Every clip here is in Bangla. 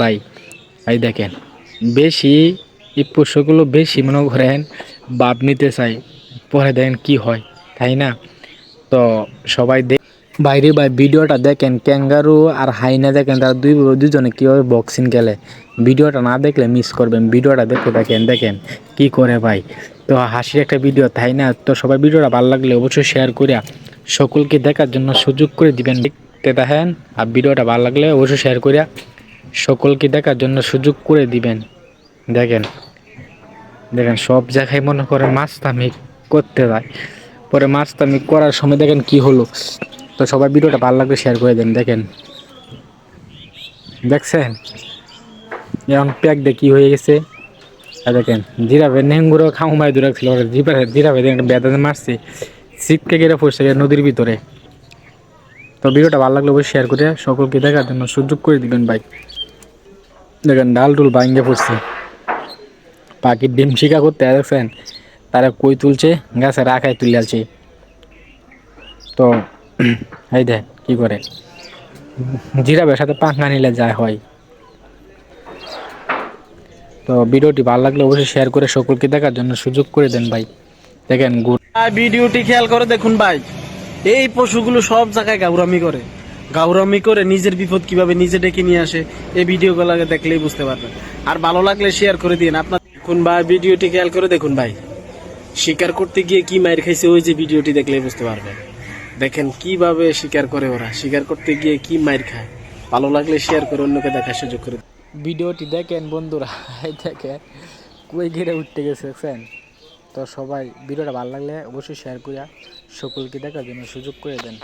ভাই ভাই দেখেন বেশি এই পোষ্যগুলো বেশি মনে করেন বাপ নিতে চাই, পরে দেখেন কি হয়, তাই না? তো সবাই বাইরে ভাই ভিডিওটা দেখেন, ক্যাঙ্গারু আর হাইনা দেখেন তারা দুজনে কীভাবে বক্সিং খেলে। ভিডিওটা না দেখলে মিস করবেন, ভিডিওটা দেখতে দেখেন দেখেন কি করে ভাই। তো হাসির একটা ভিডিও, তাই না? তো সবাই ভিডিওটা ভালো লাগলে অবশ্যই শেয়ার করিয়া সকলকে দেখার জন্য সুযোগ করে দিবেন, দেখতে দেখেন। আর ভিডিওটা ভালো লাগলে অবশ্যই শেয়ার করিয়া সকলকে দেখার জন্য সুযোগ করে দিবেন। দেখেন দেখেন সব জায়গায় মনে করে মাস্তামি করতে যায়, পরে মাস্তামি করার সময় দেখেন কি হলো। তো সবাই ভিডিওটা ভালো লাগলে শেয়ার করে দেন। দেখেন দেখছেন এখন প্যাক দিয়ে কি হয়ে গেছে। আর দেখেন জিরাফের নেঙ্গুরো খামুমায় দূরে ছিল, জিরাফে দেখেন বেদা মারছে, ছিটকে গেড়ে পড়ছে নদীর ভিতরে। তো ভিডিওটা ভালো লাগলে অবশ্যই শেয়ার করে সকলকে দেখার জন্য সুযোগ করে দিবেন ভাই। দেখেন ডাল টুল ভাঙ্গে পড়ছে, পাখির ডিম শিকা করতে দেখছেন তারা কই তুলছে, গাছে রাখায় তুলে আছে। তো এই দেখ কি করে জিরাফের সাথে পাঙ্গা নিলে যায় হয়। তো ভিডিওটি ভালো লাগলে অবশ্যই শেয়ার করে সকলকে দেখার জন্য সুযোগ করে দেন ভাই। দেখেন ভিডিওটি খেয়াল করে দেখুন ভাই, এই পশুগুলো সব জায়গায় গাউরামি করে নিজের বিপদ কিভাবে নিজে ডেকে নিয়ে আসে। এই ভিডিওগুলো দেখলেই বুঝতে পারবেন। আর ভালো লাগলে শেয়ার করে দিন। আপনার দেখুন ভাই, ভিডিওটি খেয়াল করে দেখুন ভাই, শিকার করতে গিয়ে কি মাইর খাইছে ওই যে ভিডিওটি দেখলেই বুঝতে পারবেন। দেখেন কিভাবে শিকার করে ওরা, শিকার করতে গিয়ে কি মাইর খায়। ভালো লাগলে শেয়ার করে অন্যকে দেখার সুযোগ করে। ভিডিওটি দেখেন বন্ধুরা, দেখে কই ঘিরে উঠতে গেছে দেখছেন। তো সবাই ভিডিওটা ভালো লাগলে অবশ্যই শেয়ার করিয়া সকলকে দেখার জন্য সুযোগ করে দেন।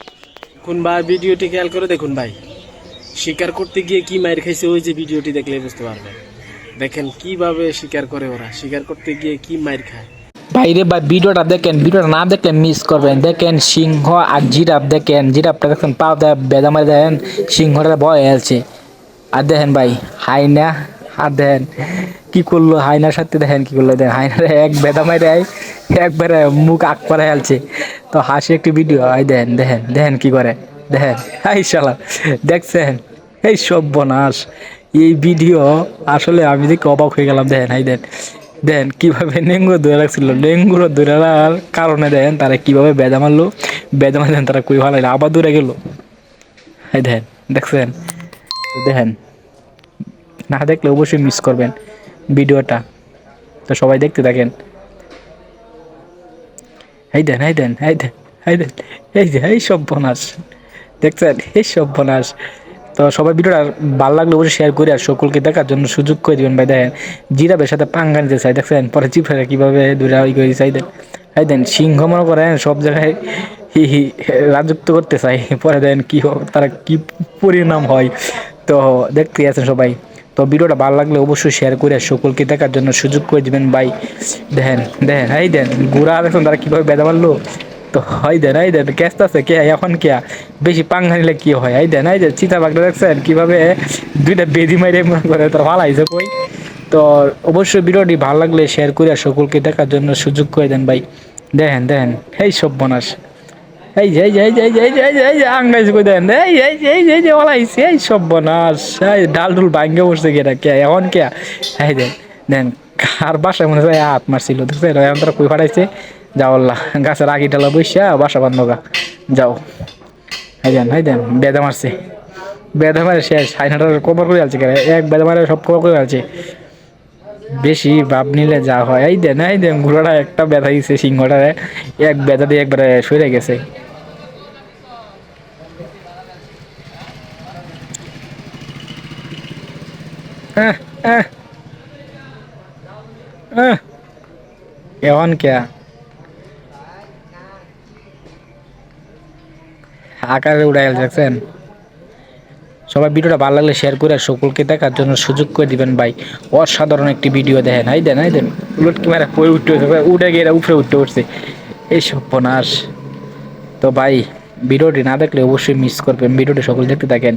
দেখুন ভাই, ভিডিওটি খেয়াল করে দেখুন ভাই, শিকার করতে গিয়ে কি মাইর খাইছে ওই যে ভিডিওটি দেখলেই বুঝতে পারবেন। দেখেন কিভাবে শিকার করে ওরা, শিকার করতে গিয়ে কি মাইর খায়। বাইরে বা ভিডিওটা দেখেন, ভিডিওটা না দেখলে মিস করবেন। দেখেন সিংহ আর জিরাফ, দেখেন জিরাফটা দেখেন পাও দেয় বেদা মারি, দেখেন সিংহটা ভয় আছে। আর দেখেন ভাই হাইনা, আর দেখেন কি করলো হাইনার সাথে, দেখেন কি করলো, দেখেন হাইনার এক বেদা মারি একবারে মুখ আগ করে হেলছে। তো হাসি একটি ভিডিও, এই দেখেন দেখেন দেখেন কি করে, দেখেন হাই শালা দেখছেন। এই সর্বনাশ, এই ভিডিও আসলে আমি দেখে অবাক হয়ে গেলাম। দেখেন হাই দেন দেন কিভাবে নেঙ্গুর ধরে রাখছিল, নেঙ্গুর ধরে রাখার কারণে দেখেন তারা কিভাবে বেদা মারলো, বেদা মার দেন তারা কই ভালো আবার দূরে গেল। এই দেখেন দেখছেন। তো দেখেন না দেখলে অবশ্যই মিস করবেন ভিডিওটা। তো সবাই দেখতে থাকেন। এই দেন এই দেন এই দেন এই দেন, এই যে এই সর্বনাশ দেখছেন, এই সর্বনাশ। তো সবাই ভিডিওটা ভালো লাগলে অবশ্যই শেয়ার করে আর সকলকে দেখার জন্য সুযোগ করে দিবেন ভাই। দেখেন জিরাফের সাথে পাঙ্গা নিতে চাই, দেখছেন পরে জিফারে কীভাবে দূরে ওই করে চাই দেন। এই দেন সিংহ মনে করেন সব জায়গায় রাজত্ব করতে চাই, পরে দেন কি তারা কি পরিণাম হয়। তো দেখতে আছেন সবাই। তো ভিডিওটা ভালো লাগলে অবশ্যই শেয়ার করে সকলকে দেখার জন্য সুযোগ করে দিবেন ভাই। দেখেন দেখেন এই দেন ঘোরা দেখুন তারা কীভাবে বেদা মারলো। তো হয় দেন এই দেন ক্যাস্ট আছে কে এখন কে বেশি পাঙ্গা নিলে কি হয়। এই দেন এই যে চিতাবাঘটা দেখছেন কীভাবে দুইটা বেদি মাইরে মনে করে তার ভালো হয়েছে কই। তো অবশ্যই ভিডিওটি ভালো লাগলে শেয়ার করে সকলকে দেখার জন্য সুযোগ করে দেন ভাই। দেখেন দেখেন এই সর্বনাশ, এই যে এই যে এই যে এই যে এই যে এই যে এই যে আঙ্গাইছে কই দেন, এই এই যে এই যে এই যে ওলাইছে এই সর্বনাশ, এই ডাল ডুল ভাঙ্গে বসছে কে কে এখন কে। এই দেন দেন আর বাসায় মনে হয় হাত মারছিল দেখছেন, এখন তারা কই ফাটাইছে যাও আল্লাহ গাছের আগি ডালা বসা বাসা বান্ধবা যাও। এই দেন এই দেন বেদা মারছে, বেদা মারে শেষ, হাইনাটার কভার করে আছে এক বেদা মারে সব কভার করে আছে। বেশি ভাব নিলে যা হয়। এই দেন ঘোড়াটা একটা ব্যথা দিচ্ছে সিংহটারে, এক ব্যথা দিয়ে একবারে সরে গেছে। এখন কে আকারে উড়াই দেখছেন। সবাই ভিডিওটা ভালো লাগলে শেয়ার করে সকলকে দেখার জন্য সুযোগ করে দিবেন ভাই। অসাধারণ একটি ভিডিও দেখেন, এই দেন উলটকি মারা পড়ে উঠে গিয়ে উপরে উঠতে উঠছে এই সর্বনাশ। তো ভাই ভিডিওটি না দেখলে অবশ্যই মিস করবেন, ভিডিওটি সকল দেখতে থাকেন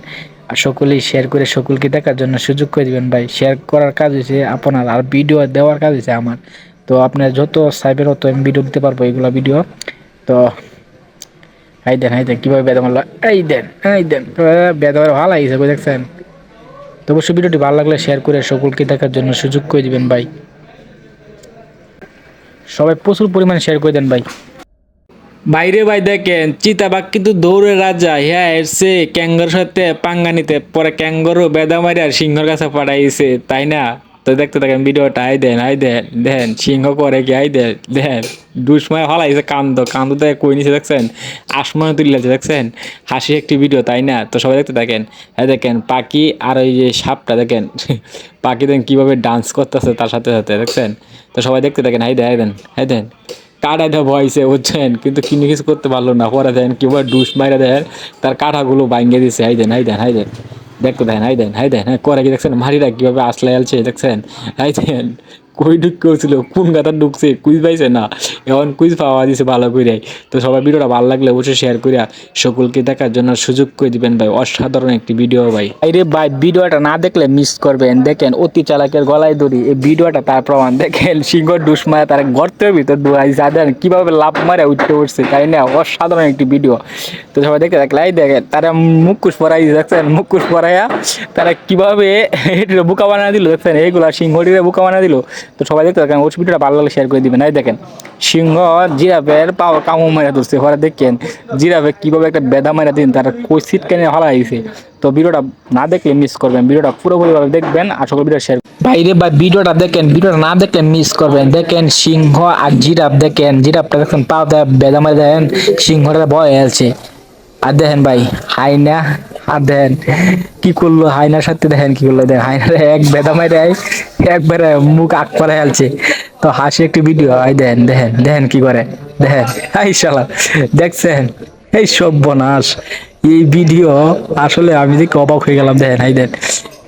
আর সকলেই শেয়ার করে সকলকে দেখার জন্য সুযোগ করে দিবেন ভাই। শেয়ার করার কাজ হয়েছে আপনার আর ভিডিও দেওয়ার কাজ হয়েছে আমার। তো আপনার যত সাইবের অত আমি ভিডিও দিতে পারবো এগুলো ভিডিও। তো এই দেন কীভাবে বেদা মারলো, এই দেন বেদা ভালো লাগিয়েছে দেখছেন। তো অবশ্যই ভিডিওটি ভালো লাগলে শেয়ার করে সকলকে দেখার জন্য সুযোগ করে দিবেন ভাই। সবাই প্রচুর পরিমাণে শেয়ার করে দেন ভাই। বাইরে ভাই দেখেন চিতাবাঘ কিন্তু দৌড়ে রাজা, হ্যাঁ এসছে ক্যাঙ্গর সাথে পাঙ্গা নিতে, পরে ক্যাঙ্গরও বেদা মারি আর সিংহর কাছে পাঠাইছে, তাই না? তো দেখতে থাকেন ভিডিওটা। আই দেন দেখেন সিংহ করে কি, দেখেন দুসময় হলাইছে কান্দ কান্দ দেখে কই নিছে দেখছেন, আসমানে তুলিয়েছে দেখছেন, হাসি একটি ভিডিও, তাই না? তো সবাই দেখতে থাকেন। হ্যাঁ দেখেন পাখি আর ওই যে সাপটা দেখেন পাখি দেখেন কিভাবে ডান্স করতেছে তার সাথে সাথে দেখছেন। তো সবাই দেখতে থাকেন। হাই দেন কাটাই দেওয়া ভয়ছে বুঝছেন, কিন্তু কিনে কিছু করতে পারলো না, পরে দেন কিভাবে ডুস মাইরা দেন তার কাঠাগুলো ভাঙ্গে দিছে। হাই দেন দেখতে দেন, হ্যাঁ করে কি দেখছেন মারিরা কিভাবে আসলে আলছে দেখছেন। দেন কই ঢুকছিল, কোন গাতা ঢুকছে কুইজ পাইছে না, এখন কুইজ পাওয়া দিছে ভালো করে। তো সবাই ভিডিওটা ভালো লাগলে অবশ্যই শেয়ার করিয়া সকলকে দেখার জন্য সুযোগ করে দিবেন ভাই। অসাধারণ একটি ভিডিও ভাই। আরে ভাই ভিডিওটা না দেখলে মিস করবেন। দেখেন অতি চালাকের গলায় দড়ি, এই ভিডিওটা তার প্রমাণ। দেখেন সিংহ ডুস মারা তার গর্তের ভিতর দৌড়াইছে, দেন কিভাবে লাভ মারে উঠতে উঠছে, তাই না? অসাধারণ একটি ভিডিও। তো সবাই দেখতে থাকলে দেখেন তারা মুখোশ পরাই দেখছেন, মুখোশ পরাইয়া তারা কিভাবে বোকা বানা দিল দেখছেন, এইগুলা সিংহটিরে বোকা বানা দিল। তো সবাই দেখতে থাকেন, ওই ভিডিওটা ভালো লাগলে শেয়ার করে দিবেন। দেখেন সিংহ জিরাফের পাও কামু মারা ধরছে, পরে দেখেন জিরাফে কিভাবে একটা বেদা মারা দিন তারা কই সিট কেনে হলাইছে। তো ভিডিওটা না দেখলে মিস করবেন, ভিডিওটা পুরোপুরিভাবে দেখবেন আর সকল ভিডিও শেয়ার বাইরে বা ভিডিওটা দেখেন, ভিডিওটা না দেখলে মিস করবেন। দেখেন সিংহ আর জিরাফ, দেখেন জিরাফটা দেখেন পাও বেদা মারা দেন, সিংহটা ভয় আছে। আর দেখেন ভাই হাইনা, আর দেখেন কি করলো হাইনার সাথে, দেখেন কি করলো, দেখেন হাইনার এক বেদা মাইরে একবারে মুখ আগ করে আলছে। তো হাসি একটি ভিডিও। দেখেন দেখেন দেখেন কি করে, দেখেন এই শালা দেখছেন, এই সর্বনাশ। এই ভিডিও আসলে আমি দেখে অবাক হয়ে গেলাম। দেখেন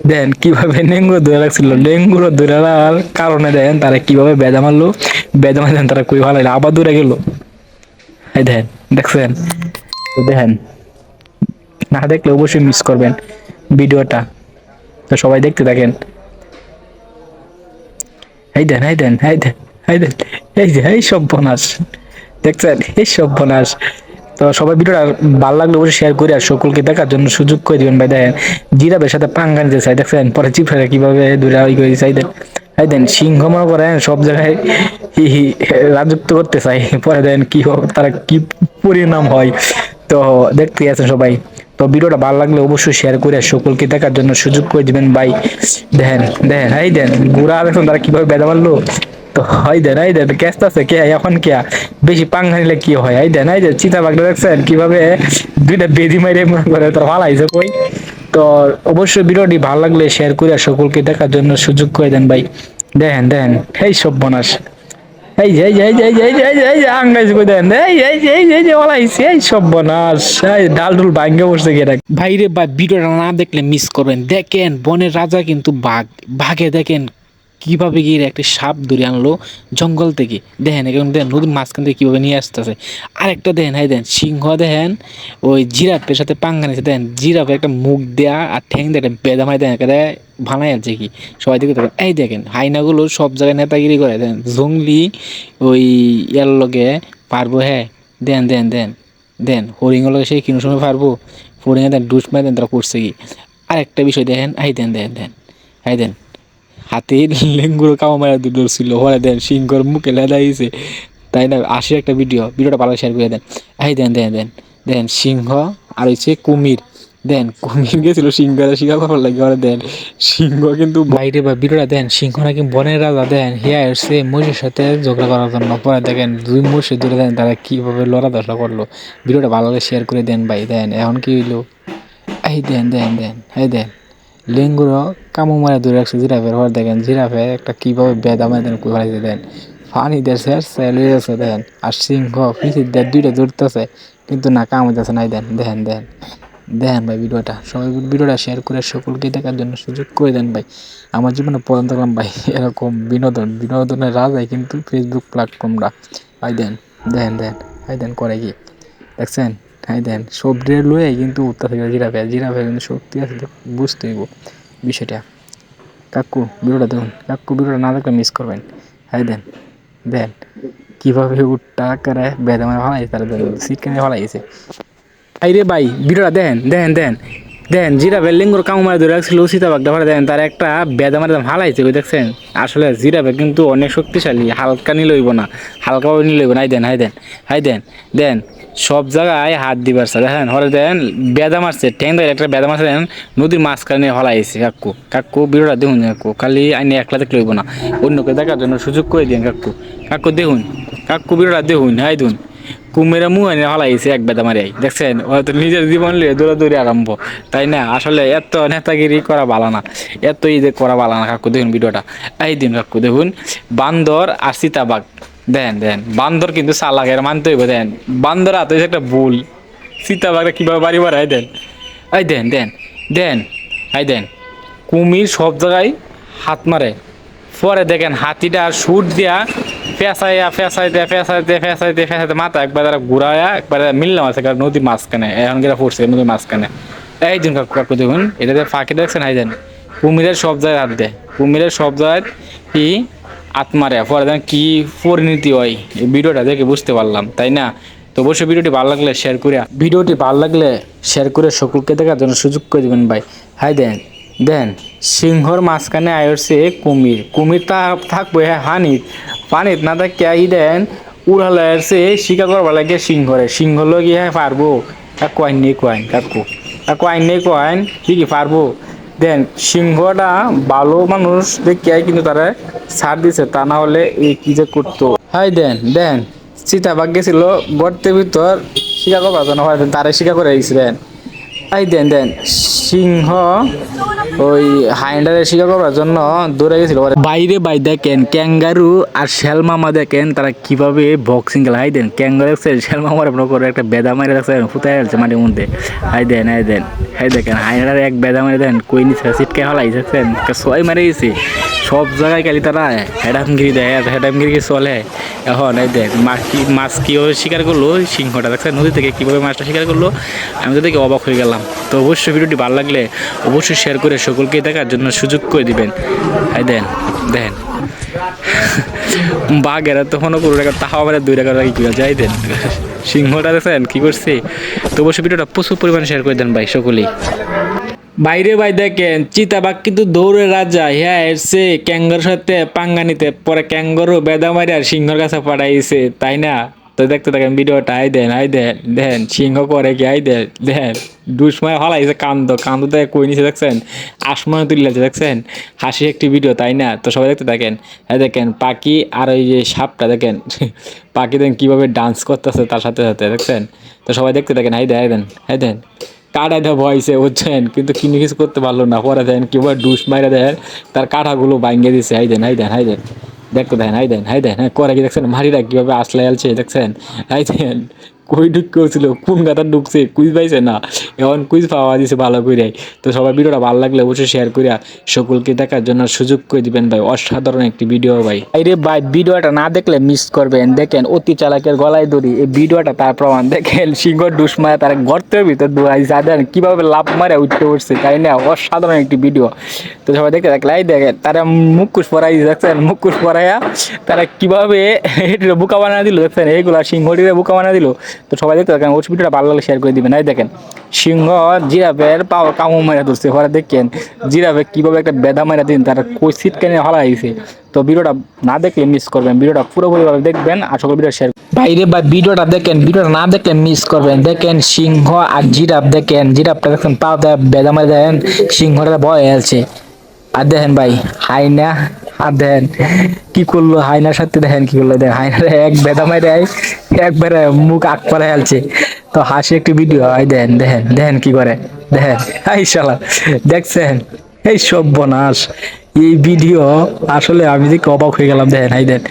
দেখেন কিভাবে ডেঙ্গুর ধরে রাখছিল, ডেঙ্গুর ধরে রাখার কারণে দেখেন তারা কিভাবে বেদা মারলো, বেদা মারলেন তারা কই ভালো আবার দূরে গেল। এই দেখেন দেখছেন। তো দেখেন না দেখলে অবশ্যই মিস করবেন ভিডিওটা। তো সবাই দেখতে থাকেন। এই দেন এই সর্বনাশ দেখছেন, এই সর্বনাশ। তো সবাই ভিডিওটা ভালো লাগলে অবশ্যই শেয়ার করে আর সকলকে দেখার জন্য সুযোগ করে দিবেন ভাই। দেখেন জিরাফের সাথে পাঙ্গা নিতে চাই দেখছেন, পরে চিপড়া কিভাবে দূরে ওই করে চাই দেন সিংহ মনে করেন সব জায়গায় রাজত্ব করতে চাই, পরে দেন কি তারা কি পরিণাম হয়। তো দেখতে আছেন সবাই। তো ভিডিওটা ভালো লাগলে অবশ্যই শেয়ার করে সকলকে দেখার জন্য সুযোগ করে দিবেন ভাই। দেখেন দেখেন দেন গুড়া দেখুন তারা কিভাবে বেদা মারলো। তো দেন কেসটা আছে কে এখন কে বেশি পাঙ্গা নিলে কি হয়। দেন চিতা বাঘটা দেখছেন কিভাবে দুইটা বেদি মাইরে মনে করে তোর ভালো হয়েছে কই। তো অবশ্যই ভিডিওটি ভালো লাগলে শেয়ার করে সকলকে দেখার জন্য সুযোগ করে দেন ভাই। দেখেন এই সর্বনাশ, এই যে আঙ্গাইছে কই দেন, এই যে ওলাইছে, এই সর্বনাশ, এই ডাল ডুল ভাঙ্গে বসছে গিয়ে। ভাইরে ভাই ভিডিওটা না দেখলে মিস করবেন। দেখেন বনের রাজা কিন্তু বাঘ, বাঘে দেখেন কিভাবে গিয়ে একটা সাপ ধরে আনলো জঙ্গল থেকে। দেখেন এখন দেখেন নদীর মাঝখান থেকে কিভাবে নিয়ে আসতেছে। আরেকটা দেখেন দেন সিংহ দেখেন ওই জিরাফের সাথে পাঙ্গা নিয়েছে। দেখেন জিরাফের একটা মুখ দেয়া আর ঠ্যাং দিয়ে একটা বেদা মারি দেন একটা ভানাই আছে কি। সবাই দেখে দেখেন এই দেখেন হাইনাগুলো সব জায়গায় নেতাগিরি করে। দেন জঙ্গলি ওই ইয়ার লগে পারবো, হ্যাঁ দেন হরিঙ্গের লগে সেই কিনো সময় পারবো, হরিঙ্গে দেন ডুস মারি দেন তারা করছে কি। আরেকটা বিষয় দেখেন দেন হাতির লেঙ্গুরো কামা মারা ধরছিল, হরে দেন সিংহর মুখে লেদাইছে, তাই না? আসে একটা ভিডিওটা ভালো শেয়ার করে দেন। দেন সিংহ আর হচ্ছে কুমির, দেন কুমির গেছিল সিংহরা শিকার করার লাগে, ওরা দেন সিংহ কিন্তু বাইরে বা ভিডিওটা দেন সিংহ নাকি বনের রাজা। দেন হিয়া এসছে মহিষের সাথে ঝগড়া করার জন্য, পরে দেখেন দুই মহিষের ধরে দেন তারা কিভাবে লড়াদশা করলো। ভিডিওটা ভালো করে শেয়ার করে দেন ভাই। দেন এখন কি হইলো, দেন লেঙ্গুরো কামু মারা ধরে রাখছে জিরাফের, পর দেখেন জিরাফে একটা কিভাবে বেদা মারা কোথায় দেন ফানি দেশে চলে যাচ্ছে। দেন আর সিংহ পিছিয়ে দেন দুইটা ধরতেছে কিন্তু না কামাইতেছে নাই। দেন ভাই ভিডিওটা সবাই ভিডিওটা শেয়ার করে সকলকে দেখার জন্য সুযোগ করে দেন ভাই। আমার জীবনে প্রধান থাকলাম ভাই এরকম বিনোদনের রাজাই কিন্তু ফেসবুক প্ল্যাটফর্মটা। দেন করে কি দেখছেন। দেন সব ড্রেড লয়ে কিন্তু উত্তর থেকে জিরাফে কিন্তু শক্তি আছে, বুঝতে হইব বিষয়টা। কাকু ভিডিওটা দেখুন, কাকু ভিডিওটা না দেখলে মিস করবেন। দেন কিভাবে উঠটা করে বেদা মানে ভালো তারা সিট কেনে ভালো গেছে। রে ভাই ভিডিওটা দেন দেন জিরাফের লিঙ্গর কামড় ধরে রাখছিল সীতাবাঘ ধরে দেন তার একটা বেদা মারে হালাইছে ওই দেখছেন। আসলে জিরাফে কিন্তু অনেক শক্তিশালী, হালকা নিলে হইব না, হালকাভাবে নিলে হইব না। হাই দেন হাই দেন হাই দেন দেন সব জায়গায় হাত দিবার স্যার দেখেন হরে দেন বেদা মারছে ঠ্যাং ধরে একটা বেদা মারছে দেন নদীর মাঝখানে হলাইছে। কাকু কাকু বিরোধা দেখুন কাকু, খালি আইনে একলা দেখলে হইব না, অন্যকে দেখার জন্য সুযোগ করে দিন কাকু। কাকু দেখুন কাকু বিরোধা দেখুন হাই দুন কুমিরা মুহানে হলাইছে এক বেদা মারি দেখছেন। হয়তো নিজের জীবন লিয়ে দৌড়াদৌড়ি আরম্ভ, তাই না? আসলে এত নেতাগিরি করা ভালো না, এত যে করা ভালো না। কাকু দেখুন ভিডিওটা এই দিন কাকু দেখুন বান্দর আর সীতাবাঘ দেন দেন বান্দর কিন্তু চালাক, এর মানতে হইব। দেন বান্দর হাতে একটা ভুল, সীতাবাঘটা কিভাবে বাড়ি বাড়াই দেন এই দেন দেন দেন এই দেন কুমির সব জায়গায় হাত মারে। পরে দেখেন হাতিটা সুট দিয়া ফেসাইতে মাথা একবার ঘুরায়া একবার মিললাম আছে নদীর মাঝখানে, এখন গেরা পড়ছে নদীর মাঝখানে। এই দিন কাকু কাকু দেখুন এটাতে ফাঁকি দেখছেন হাই দেন কুমিরের সব জায়গায় হাত দেয়, কুমিরের সব জায়গায় কি আত্মারে পরে দেন কি পরিণতি হয় এই ভিডিওটা দেখে বুঝতে পারলাম, তাই না? তো অবশ্যই ভিডিওটি ভালো লাগলে শেয়ার করে, ভিডিওটি ভালো লাগলে শেয়ার করে সকলকে দেখার জন্য সুযোগ করে দিবেন ভাই। হাই দেন দেন সিংহর মাঝখানে আয়সে কুমির, কুমির তা থাকবে হানিত পানিত না থাকে আই দেন উড়ালে আসছে শিকার করবার লাগে সিংহরে, সিংহ লগি হ্যাঁ পারবো কাকু আইন নেই কোয়াইন কাকু কাকু আইন নেই কোয়াইন কি কি পারবো। দেন সিংহটা ভালো মানুষ দেখে কিন্তু তারা ছাড় দিছে, তা না হলে এই কি যে করতো। হাই দেন দেন চিতাবাঘ গেছিল গর্তের ভিতর শিকার করবার জন্য, তারা শিকার করে গেছিলেন। এই দেন দেন সিংহ ওই হাইন্ডারে শিকার করার জন্য দৌড়ে গেছিল বাইরে। বাই দেখেন ক্যাঙ্গারু আর শ্যাল মামা দেখেন তারা কিভাবে বক্সিং খেলে। হাই দেন ক্যাঙ্গারু দেখছেন শ্যাল মামার করে একটা বেদা মারে দেখছেন ফুটাই গেছে মাটির মধ্যে। হাই দেন হাই দেন হাই দেখেন হাইন্ডারে এক বেদা মারে দেন কই নিচ্ছে সিটকে হলাই দেখছেন ছয় মারে গেছে। সব জায়গায় খালি তারা হেডামগিরি দেয়, হেডামগিরি চলে। এখন এই দেখ মাছ কীভাবে শিকার করলো সিংহটা দেখছেন নদী থেকে কীভাবে মাছটা শিকার করলো, আমি তো দেখে অবাক হয়ে গেলাম। তো অবশ্যই ভিডিওটি ভালো লাগলে অবশ্যই শেয়ার করে সকলকে দেখার জন্য সুযোগ করে দিবেন। এই দেন দেন বাঘেরা তখনও করে টাকা তাহাও আমার 2 টাকা কি যাই দেন সিংহটা দেখছেন কি করছে। তো অবশ্যই ভিডিওটা প্রচুর পরিমাণে শেয়ার করে দেন ভাই সকলেই। বাইরে ভাই দেখেন চিতাবাঘ কিন্তু দৌড়ে রাজা, হ্যাঁ এসছে ক্যাঙ্গারুর সাথে পাঙ্গা নিতে, পরে ক্যাঙ্গারু বেদা মারি আর সিংহর কাছে পাঠাইছে, তাই না? তো দেখতে থাকেন ভিডিওটা। আই দেন আই দেন দেন সিংহ করে কি আই দেন দেন দুসময় হলাইছে কান্দ কান্দ দেখে কই নিছে দেখছেন আসমানে তুলিছে দেখছেন, হাসি একটি ভিডিও, তাই না? তো সবাই দেখতে থাকেন। হ্যাঁ দেখেন পাখি আর ওই যে সাপটা দেখেন পাখি দেখেন কীভাবে ডান্স করতেছে তার সাথে সাথে দেখছেন। তো সবাই দেখতে থাকেন। হাই দেন হাই দেন কাটাই দেওয়া ভয়ছে বুঝছেন, কিন্তু কিনে কিছু করতে পারলো না। পরে দেন কিভাবে ডুস মাইরা দেন তার কাঠাগুলো ভাঙ্গে দিছে। হাই দেন হাই দেন হাই দেন দেখতে দেন হাই দেন হাই দেন হ্যাঁ করে কি দেখছেন মারিরা কীভাবে আসলে আলছে দেখছেন। হাই দেন কই ঢুকছিল কোন গাতা ঢুকছে কুইজ পাইছে না, এখন কুইজ পাওয়া দিছে ভালো করে। তো সবাই ভিডিওটা ভালো লাগলে অবশ্যই শেয়ার করিয়া সকলকে দেখার জন্য সুযোগ করে দিবেন ভাই। অসাধারণ একটি ভিডিও ভাই। আরে ভাই ভিডিওটা না দেখলে মিস করবেন। দেখেন অতি চালাকের গলায় দড়ি, এই ভিডিওটা তার প্রমাণ। দেখেন সিংহ ডুস মারা তার গর্তের ভিতর দৌড়াই যাদেন কিভাবে লাভ মারে উঠতে উঠছে, তাই না? অসাধারণ একটি ভিডিও। তো সবাই দেখতে থাকলে এই দেখেন তারা মুখোশ পরাই দেখছেন, মুখোশ পরাইয়া তারা কিভাবে বুকা বানা দিল দেখছেন, এইগুলা সিংহটিরে বুকা বানা দিল। তো সবাই দেখতে থাকেন, ওই ভিডিওটা ভালো লাগলে শেয়ার করে দিবেন। এই দেখেন সিংহ জিরাফের পাও কামড় মেরে ধরছে, পরে দেখেন জিরাফে কিভাবে একটা বেদা মেরে দিন তার কই সিট কেনে হলা হয়েছে। তো ভিডিওটা না দেখলে মিস করবেন, ভিডিওটা পুরোপুরিভাবে দেখবেন আর সকল ভিডিও শেয়ার বাইরে বা ভিডিওটা দেখেন, ভিডিওটা না দেখলে মিস করবেন। দেখেন সিংহ আর জিরাফ দেখেন, জিরাফটা দেখেন পাও বেদা মেরে দেন সিংহটা ভয় আছে। আর দেখেন ভাই হাইনা আর দেখেন কি করলো, হাইনার সাথে দেখেন কি করলো, দেখেন হাইনার এক বেদা মাইরে একবারে মুখ আগ করে হেলছে। তো হাসি একটি ভিডিও। এই দেখেন দেখেন দেখেন কি করে দেখেন এই শালা দেখছেন এই সর্বনাশ। এই ভিডিও আসলে আমি দেখে অবাক হয়ে গেলাম। দেখেন এই দেন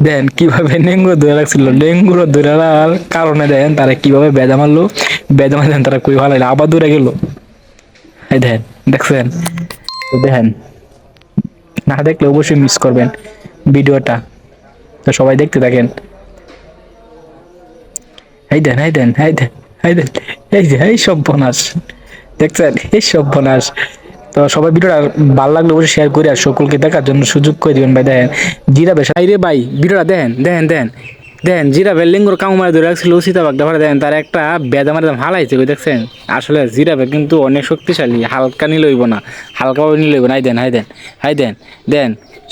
দেন কিভাবে ডেঙ্গুর ধরে রাখছিল, ডেঙ্গুর ধরে রাখার কারণে দেখেন তারা কিভাবে বেদা মারলো, বেদা মারে তারা কই ভালো আবার দূরে গেল। এই দেখেন দেখছেন। তো দেখেন না দেখলে অবশ্যই মিস করবেন ভিডিওটা। তো সবাই দেখতে থাকেন। এই দেন এই দেন এই দেন এই দেন এই যে এই সর্বনাশ দেখছেন এই সর্বনাশ। তো সবাই ভিডিওটা ভালো লাগলে অবশ্যই শেয়ার করে আর সকলকে দেখার জন্য সুযোগ করে দিবেন ভাই। দেখেন জিরাফে সাইরে ভাই ভিডিওটা দেখেন দেখেন দেখেন দেন জিরা বেল্লিঙ্গুর কামু মারে ধরে রাখছিল সীতাবাগটা পরে দেন তার একটা বেদা মারে হালাইছে ওই দেখছেন। আসলে জিরাবে কিন্তু অনেক শক্তিশালী, হালকা নিলে হইব না, হালকাভাবে নিলে হইব না। হাই দেন দেন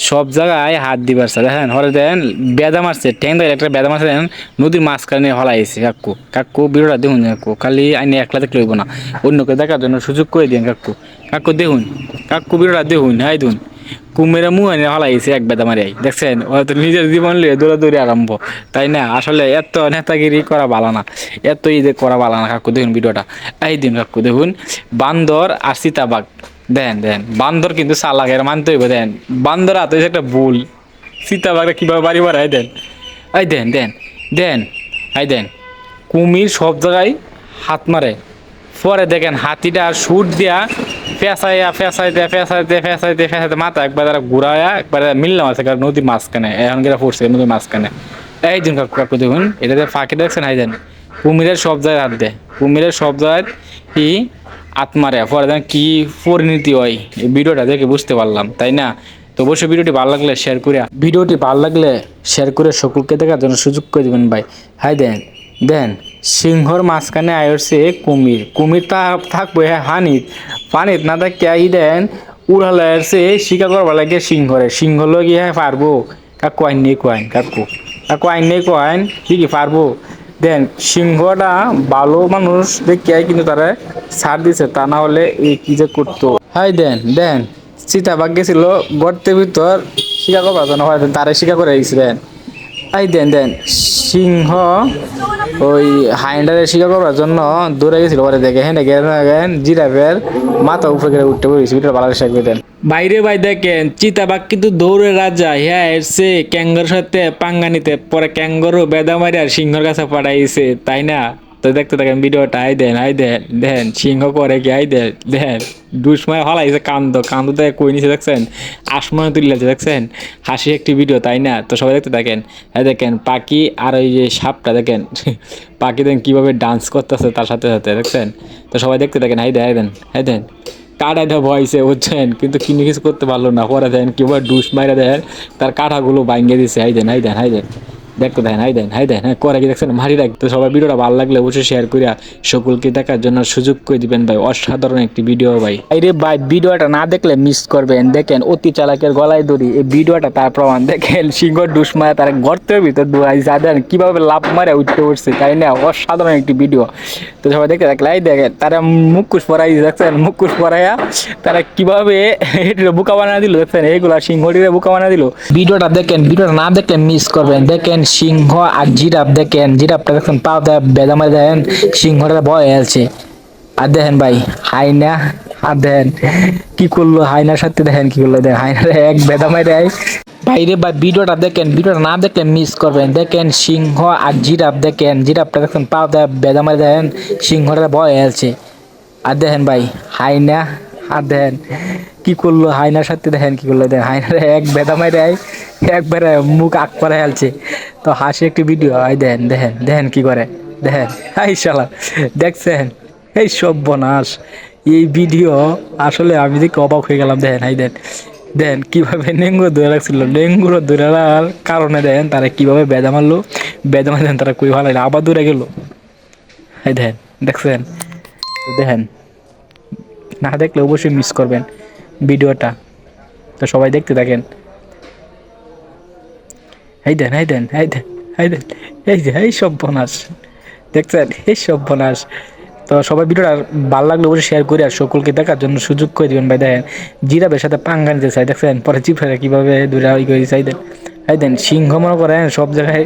সব জায়গায় হাত দিবার স্যার দেখেন হরে দেন বেদা মারছে ঠ্যাং ধরে একটা বেদা মারছে দেন নদীর মাঝখানে হলাইছে। কাকু কাকু বিরোটা দেখুন কাকু, খালি আইনে একলা দেখলে হইব না, অন্যকে দেখার জন্য সুযোগ করে দিন কাকু। কাকু দেখুন কাকু বিরোটা দেখুন, হাই দুন কুমেরা মুহানে হলাইছে এক বেদা মারি দেখছেন। হয়তো নিজের জীবন লিয়ে দৌড়াদৌড়ি আরম্ভ, তাই না? আসলে এত নেতাগিরি করা ভালো না, এত ইদে করা ভালো না। কাকু দেখুন ভিডিওটা, এই দিন কাকু দেখুন বান্দর আর সীতাবাগ দেন বান্দর কিন্তু চালাক, এর মানতে হইব। দেন বান্দর হাতে একটা ভুল, সীতাবাগরা কিভাবে বাড়ি বাড়ায় দেন। এই দেন দেন কুমির সব জায়গায় হাত মারে। পরে দেখেন হাতিটা সুট দিয়া ফেসাইতে মাথা একবার তারা ঘুরায়া একবার মিললাম আছে নদীর মাঝখানে, এখন গেরা পড়ছে নদীর মাঝখানে। এই দিন কাকু কাকু দেখুন এটাতে ফাঁকি দেখছেন। হাই দেন কুমিরের সব জায়গায় হাত দেয়, কুমিরের সব জায়গায় কি হাত মারে। পরে দেখেন কি পরিণতি হয় এই ভিডিওটা দেখে বুঝতে পারলাম, তাই না? তো অবশ্যই ভিডিওটি ভালো লাগলে শেয়ার করে সকলকে দেখার জন্য সুযোগ করে দিবেন ভাই। হাই দেন সিংহর মাঝখানে আয়রছে কুমির, কুমির তা থাকবো হ্যাঁ পানিত না থাকে আই দেন উড়ালে আসছে শিকার করবার লাগে সিংহরে, সিংহ লগিয়ে হ্যাঁ পারবো। কাকু আইন নেই কোয়াইন, কাকু আইন নেই কোয়াইন কি পারবো। দেন সিংহটা ভালো মানুষ দেখে কিন্তু তারা ছাড় দিছে, তা না হলে এই কি যে করতো। হাই দেন চিতাবাঘ গেছিল গর্তের ভিতর শিকার করবার জন্য, তারা শিকার করে গেছিলেন। এই দেন সিংহ ওই হাইন্ডারে শিকার করার জন্য দৌড়ে গেছিল। পরে দেখে হ্যাঁ দেখেন জিরাফের মাথা উপরে করে উঠতে পড়েছি। ভালো শেখ দেন বাইরে ভাই দেখেন চিতাবাঘ কিন্তু দৌড়ে রাজা, হ্যাঁ এসছে ক্যাঙ্গর সাথে পাঙ্গা নিতে, পরে ক্যাঙ্গরও বেদা মারি আর সিংহর কাছে পাঠাইছে, তাই না? তো দেখতে থাকেন ভিডিওটা। দেন সিংহ করে কি দেন দুসময় হলাইছে কান্দ দেখে কই নিছে দেখছেন, আসমানে তুলিয়েছে দেখছেন। হাসি একটি ভিডিও, তাই না? তো সবাই দেখতে থাকেন। হ্যাঁ দেখেন পাখি আর ওই যে সাপটা দেখেন পাখি দেখেন কিভাবে ডান্স করতেছে তার সাথে সাথে দেখছেন। তো সবাই দেখতে থাকেন। দেন কাটা দেওয়া ভয়ছে বুঝছেন, কিন্তু কিনে কিছু করতে পারলো না। পরে দেন কিভাবে ডুস মাইরা দেন তার কাঠাগুলো ভাঙ্গে দিছে। দেন দেখতে দেন হ্যাঁ করে কি দেখছেন ভারী রাখ। তো সবাই ভিডিওটা ভালো লাগলে অবশ্যই শেয়ার করিয়া সকলকে দেখার জন্য সুযোগ করে দিবেন ভাই। অসাধারণ একটি ভিডিও ভাই। আরে ভাই ভিডিওটা না দেখলে মিস করবেন। দেখেন অতি চালাকের গলায় দড়ি, এই ভিডিওটা তার প্রমাণ। দেখেন সিংহ ডুস মারা তার গর্তের ভিতর দুয়াই যাদের কিভাবে লাভ মারে উঠতে উঠছে, তাই না? অসাধারণ একটি ভিডিও। তো সবাই দেখতে থাকলে দেখেন তারা মুখোশ পরাই দেখছেন, মুখোশ পরাইয়া তারা কিভাবে বোকা বানা দিল দেখছেন, এইগুলা সিংহটিরে বোকা বানা দিল। ভিডিওটা না দেখলে মিস করবেন। দেখেন সিংহ আর জিরাফ, দেখেন জিরাফটা দেখছেন পা বেদা মারে দেন সিংহটা ভয় আছে। আর দেখেন ভাই হাইনা, আর দেখেন কি করলো হাইনার সাথে, দেখেন কি করলো, দেখেন হাইনার এক বেদা মারে দেয়। বাইরে ভাই ভিডিওটা না দেখলে মিস করবেন। দেখেন সিংহ আর জিরাফ, দেখেন জিরাফটা দেখছেন পা বেদা মারে দেন সিংহটা ভয় আছে। আর দেখেন ভাই হাইনা, আর দেখেন কি করলো হাইনার সাথে, দেখেন কি করলো, দেখেন হাইনার এক বেদা মারে দেয় একবারে মুখ আগ করে ফেলছে। তো হাসি একটি ভিডিও। দেখেন কি করে, দেখেন হাই শালা দেখছেন এই সব বনাস। এই ভিডিও আসলে আমি দেখে অবাক হয়ে গেলাম। দেন কিভাবে ডেঙ্গু ধরে রাখছিল, ডেঙ্গুর ধরে রাখার কারণে দেখেন তারা কিভাবে বেদা মারলো, বেদা মারে তারা কই ভালো আবার দূরে গেল। দেখছেন? তো দেখেন না দেখলে অবশ্যই মিস করবেন ভিডিওটা। তো সবাই দেখতে থাকেন। দেন এই সব বনাস দেখছেন, এই সব বনাস। তো সবাই ভিডিওটা ভালো লাগলে অবশ্যই শেয়ার করে আর সকলকে দেখার জন্য সুযোগ করে দিবেন ভাই। দেখেন জিরাফের সাথে পাঙ্গা নিতে চাই দেখছেন, পরে চিপড়ে কিভাবে দূরে করে চাই দেন সিংহ মনে করেন সব জায়গায়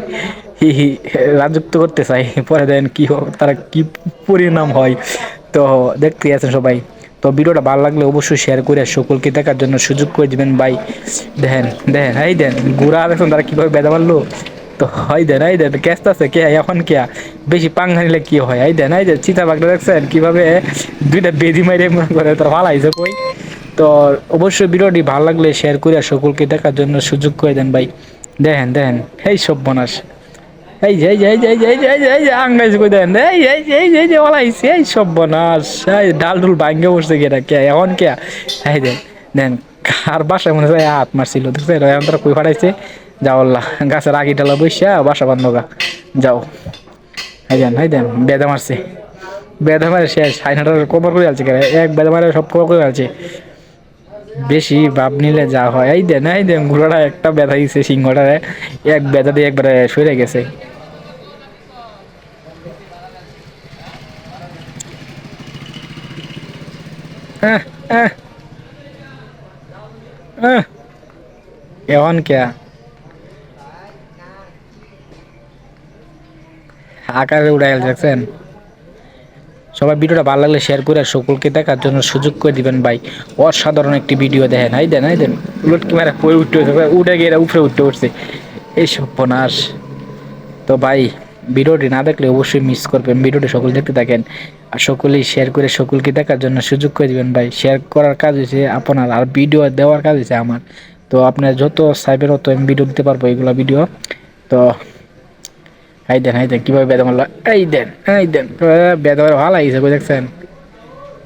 রাজত্ব করতে চাই। পরে দেন কি তারা কি পরিণাম হয়, তো দেখতে আছেন সবাই। তো ভিডিওটা ভালো লাগলে অবশ্যই শেয়ার করে সকলকে দেখার জন্য সুযোগ করে দিবেন ভাই। দেখেন দেন গুড়া দেখুন তারা কিভাবে বেদা মারলো। তো দেন ক্যাস্ট আছে কে এখন কে বেশি পাঙ্গা নিলে কি হয়। দেন চিতাবাঘটা দেখছেন কিভাবে দুইটা বেদি মাইরে মনে করে তার ভালো হয়েছে কই। তো অবশ্যই ভিডিওটি ভালো লাগলে শেয়ার করে সকলকে দেখার জন্য সুযোগ করে দেন ভাই। দেখেন এই সব বনাস আঙ্গাইছে কই দেন এই ওলাইছে এই সব বনাস ডাল ডুল ভাঙ্গে বসছে কেটা কে এখন কে। দেন কার বাসায় মনে হয় হাত মারছিল দেখছেন, এখন তারা কই ফাটাইছে যাও আল্লাহ গাছের আগি ডালা বইসা বাসা বান্ধগা যাও। হাই দেন বেদা মারছে, বেদা মারে শেষ। হাইনাটার কবর করে আছে, এক বেদা মারে সব কবর করে আছে। বেশি ভাব নিলে যা হয়। এই দেন ঘোড়াটা একটা ব্যথা দিছে সিংহটারে, এক ব্যথা দিয়ে একবারে সরে গেছে। আহ, আহ, আহ, এখন কে আকারে উড়াই দেখছেন। সবাই ভিডিওটা ভালো লাগলে শেয়ার করে সকলকে দেখার জন্য সুযোগ করে দিবেন ভাই। অসাধারণ একটি ভিডিও দেখেন। হাই দেন উলট কি মারা পড়ে উঠে গিয়ে উপরে উঠতে উঠছে এই সর্বনাশ। তো ভাই ভিডিওটি না দেখলে অবশ্যই মিস করবেন, ভিডিওটি সকলে দেখতে থাকেন আর সকলেই শেয়ার করে সকলকে দেখার জন্য সুযোগ করে দিবেন ভাই। শেয়ার করার কাজ হয়েছে আপনার, আর ভিডিও দেওয়ার কাজ হয়েছে আমার। তো আপনার যত চাইবেন তত আমি ভিডিও দিতে পারবো এগুলো ভিডিও। তো হাই দেন কীভাবে বেদা মারলো। এই দেন বেদা মারা ভালো লাগিয়েছে বই দেখছেন।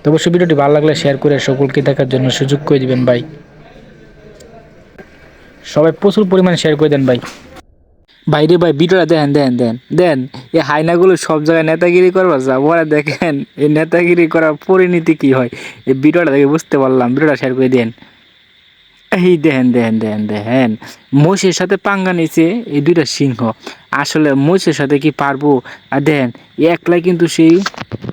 তো অবশ্যই ভিডিওটি ভালো লাগলে শেয়ার করে সকলকে দেখার জন্য সুযোগ করে দিবেন ভাই। সবাই প্রচুর পরিমাণে শেয়ার করে দেন ভাই। ভাইরে ভাই ভিডিওটা দেন এই হাইনাগুলো সব জায়গায় নেতাগিরি করবার যা ওরা দেখেন এই নেতাগিরি করার পরিণতি কি হয়। এই ভিডিওটা দেখে বুঝতে পারলাম, ভিডিওটা শেয়ার করে দেন। এই দেখেন মহিষের সাথে পাঙ্গা নিছে এই দুইটা সিংহ। আসলে মহিষের সাথে কি পারবো? আর দেখেন একলাই কিন্তু সেই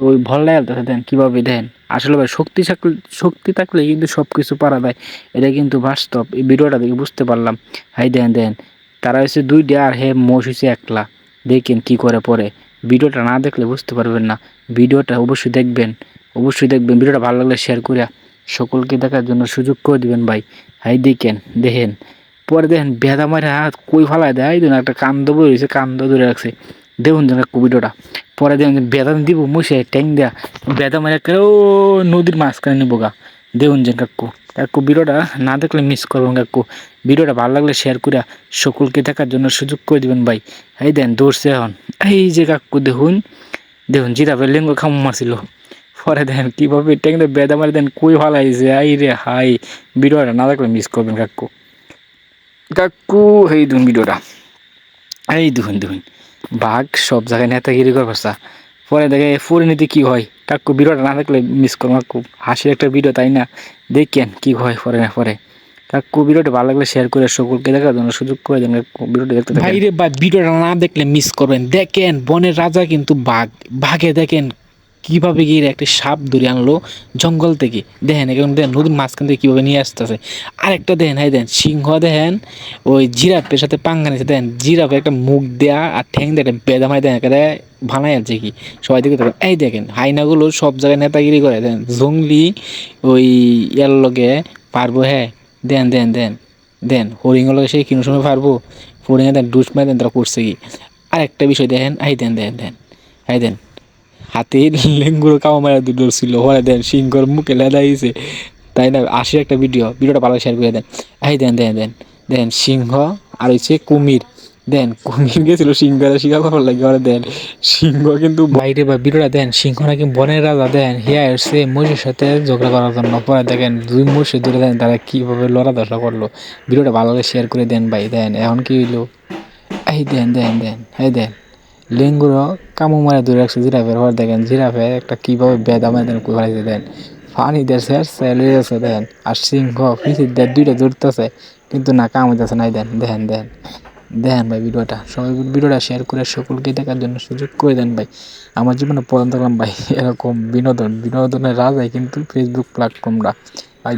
ওই ভল লাগতেছে। দেন কিভাবে দেন, আসলে ভাই শক্তি থাকলে কিন্তু সব কিছু পারা যায়। এটা কিন্তু বাস্তব, এই ভিডিওটা দেখে বুঝতে পারলাম। হাই দেন তারা হচ্ছে দুইটা আর হে মোষ হচ্ছে একলা। দেখেন কি করে পরে। ভিডিওটা না দেখলে বুঝতে পারবেন না, ভিডিওটা অবশ্যই দেখবেন। ভিডিওটা ভালো লাগলে শেয়ার করে সকলকে দেখার জন্য সুযোগ করে দিবেন ভাই। হাই দেখেন পরে দেখেন বেদা মারে হাত কই ফালাই দেয়। এই একটা কান্দ বই রয়েছে, কান্দ ধরে রাখছে। দেখুন যেন ভিডিওটা পরে দেখুন বেদা দিব মুসে ট্যাং দেয়া বেদা মারে ও নদীর মাঝখানে নিবো গা। দেখুন যে কাকু ভিডিওটা না দেখলে মিস করবেন কাকু। ভিডিওটা ভালো লাগলে শেয়ার করে সকলকে দেখার জন্য সুযোগ করে দিবেন ভাই। এই দেন দৌড়ছে এখন। এই যে কাকু দেখুন জিরাফে লেঙ্গো খাম মারছিল। পরে দেন কীভাবে ট্যাংটা বেদা মারি দেন কই ফালাইছে। আই রে হাই, ভিডিওটা না দেখলে মিস করবেন কাকু এই দেখুন ভিডিওটা। এই দেখুন বাঘ সব জায়গায় নেতাগিরি করবা। পরে দেখে পরিণতি কি হয় কাকু। ভিডিওটা না দেখলে মিস করবো কাকু। হাসির একটা ভিডিও তাই না, দেখেন কি হয় পরে কাকু। ভিডিওটা ভালো লাগলে শেয়ার করে সকলকে দেখার জন্য সুযোগ করে দেন কাকু। ভিডিওটা দেখতে থাকেন। ভাইরে ভাই ভিডিওটা না দেখলে মিস করবেন। দেখেন বনের রাজা কিন্তু বাঘে দেখেন কিভাবে গিয়ে একটা সাপ ধরে আনলো জঙ্গল থেকে। দেখেন এখন দেখেন নদীর মাঝখান থেকে কীভাবে নিয়ে আসতেছে। আরেকটা দেখেন সিংহ দেখেন ওই জিরাফের সাথে পাঙ্গা নিয়েছে। দেখেন জিরাফে একটা মুখ দেয়া আর ঠ্যাং দিয়ে একটা বেদামাই দেখেন একটা বানাই আছে কি। সবাই দেখে দেখেন এই দেখেন হাইনাগুলো সব জায়গায় নেতাগিরি করে। দেন জঙ্গলি ওই ইয়ার লগে পারবো। হ্যাঁ দেন হরিঙ্গর লগে সেই কোনো সময় পারবো। হরিঙ্গা দেন ডুস মাই দেন তারা করছে কি। আরেকটা বিষয় দেখেন দেন হাতির লেঙ্গুর কামা মারা দুটো ছিল। হরে দেন সিংহর মুখে লেদাইছে তাই না। আশির একটা ভিডিওটা ভালো শেয়ার করে দেন। এই দেন সিংহ আর হচ্ছে কুমির। কুমির গেছিল সিংহরা শিকার করার লাগে। ওরা সিংহ কিন্তু বাইরে বা ভিডিওটা সিংহ নাকি বনের রাজা। হিয়া এসছে মহিষের সাথে ঝগড়া করার জন্য। পরে দেখেন দুই মহিষের দূরে তারা কিভাবে লড়াদশা করলো। ভিডিওটা ভালো করে শেয়ার করে দেন ভাই। এখন কি হইলো। এই দেন লেঙ্গুরও কামু মারা ধরে রাখছে জিরাফের। হর দেখেন জিরাফে একটা কীভাবে বেদা মারে দেন কোথায় দেন পানি দেশে লয়ে আছে। দেন আর সিংহ ফিসির দেন দুইটা ধরতেছে কিন্তু না কাম হইতেছে নাই। দেন ভাই ভিডিওটা সবাই ভিডিওটা শেয়ার করে সকলকে দেখার জন্য সুযোগ করে দেন ভাই। আমার জীবনে প্রধান থাকলাম ভাই এরকম বিনোদনের রাজাই কিন্তু ফেসবুক প্ল্যাটফর্মটা। ভাই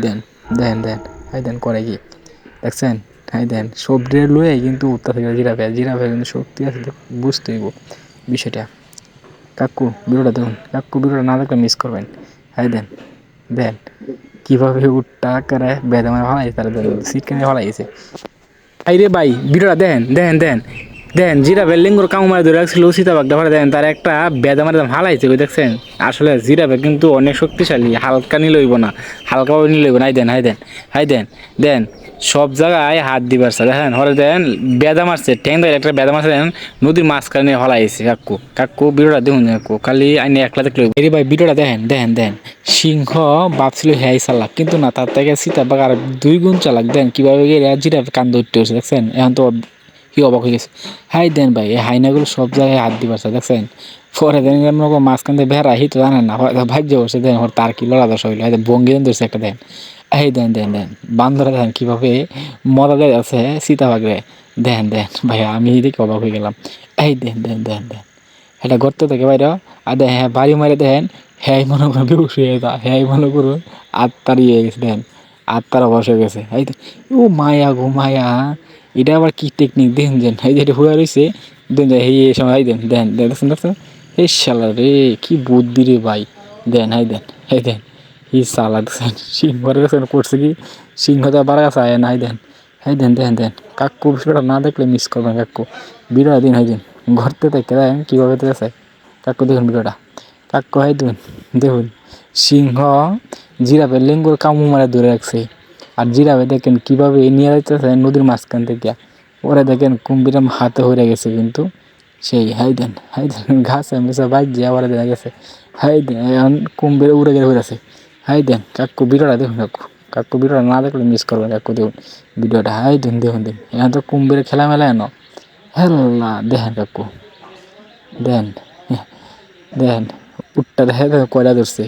দেন করে কি দেখছেন। দেন সবজি লয়ে কিন্তু উঠতে থাকে জিরাফে কিন্তু শক্তি আছে বুঝতে হইব বিষয়টা। কাকু ভিডিওটা দেখুন কাকু, ভিডিওটা না দেখলে মিস করবেন। দেন কীভাবে উঠটা করে বেদা মানে ভালো তারা সিট কেনে ভালো গেছে। রে ভাই ভিডিওটা দেন দেন জিরা বেল্লিঙ্গুর কাউমারে ধরে রাখছিল সীতাবাগ ধরে দেন তার একটা বেদা মারে হালাইছে ওই দেখছেন আসলে জিরাবে কিন্তু অনেক শক্তিশালী হালকা নিয়ে লইব না হালকাভাবে নিয়ে লইব না হাই দেন হাই দেন হাই দেন দেন সব জায়গায় হাত দিবার স্যার দেখেন হরে দেন বেদা মারছে ঠ্যাং ধরে একটা বেদা মারছে দেন নদীর মাঝখানে হলাইছে কাকু কাকু ভিডিওটা দেখুন কাকু খালি আইনে একলা দেখলে এরি ভাই ভিডিওটা দেখেন দেখেন দেন সিংহ ভাবছিল হ্যাঁ চালাক কিন্তু না তার থেকে সীতাবাগ আর 2 গুণ চালাক দেন কিভাবে জিরাবে কান্দ উঠতে হচ্ছে দেখছেন এখন তো কি অবাক হয়ে গেছে হাই দেন ভাই এই হাইনাগুলো সব জায়গায় হাত দিবার দেখছেন পরে দেন মাঝখান থেকে বেড়া হি তো জানেন না ভাগ্য বসে দেন ওর তার কি লড়া দশা হইলো বঙ্গি দেন ধরছে একটা দেন এই দেন দেন দেন বান্দরা দেন কিভাবে মজা দেয় আছে সীতাবাগরে দেন দেন ভাই আমি দেখে অবাক হয়ে গেলাম এই দেন দেন দেন দেন এটা গর্ত থেকে বাইরে আর দেন হ্যাঁ বাড়ি মারে দেন হ্যাঁ মনে করুন বেউস হয়ে যা হ্যাঁ মনে করুন আত্মার ইয়ে গেছে দেন আত্মার অবশ্য গেছে এই ও মায়া গো মায়া এটা আবার কি টেকনিক দেন দেন এই যে হয়ে রয়েছে দেন এই সময় দেন দেন দেখছেন দেখছেন এই শালা রে কি বুদ্ধি রে ভাই দেন হাই দেন এই দেন ই শালা দেখছেন সিংহরে দেখছেন করছে কি সিংহটা বাড়া গেছে আয় নাই দেন হাই দেন দেন দেন কাকু বিষয়টা না দেখলে মিস করবেন কাকু ভিডিওটা দিন হাই দিন ঘরতে দেখে দেন কীভাবে দেখছে কাকু দেখুন ভিডিওটা কাকু হাই দেখুন দেখুন সিংহ জিরাফের লেঙ্গুর কামু মারে ধরে রাখছে আর জিরাফে দেখেন কীভাবে নিয়ে যাইতেছে নদীর মাঝখান থেকে ওরা দেখেন কুম্ভীরাম হাতে হয়ে গেছে কিন্তু সেই হাই দেন ঘাসে মেসে বাইক যে আবার দেখা গেছে হাই দেন এখন কুম্ভীর উড়ে গেলে হয়ে আছে হাই দেন কাকু ভিডিওটা দেখুন কাকু কাকু ভিডিওটা না দেখলে মিস করবেন কাকু দেখুন ভিডিওটা হাই দেন দেখুন দেন এখন তো কুম্ভীরের খেলা মেলা এনো হেল্লা দেখেন কাকু দেন দেন উটটা দেখে কয়লা ধরছে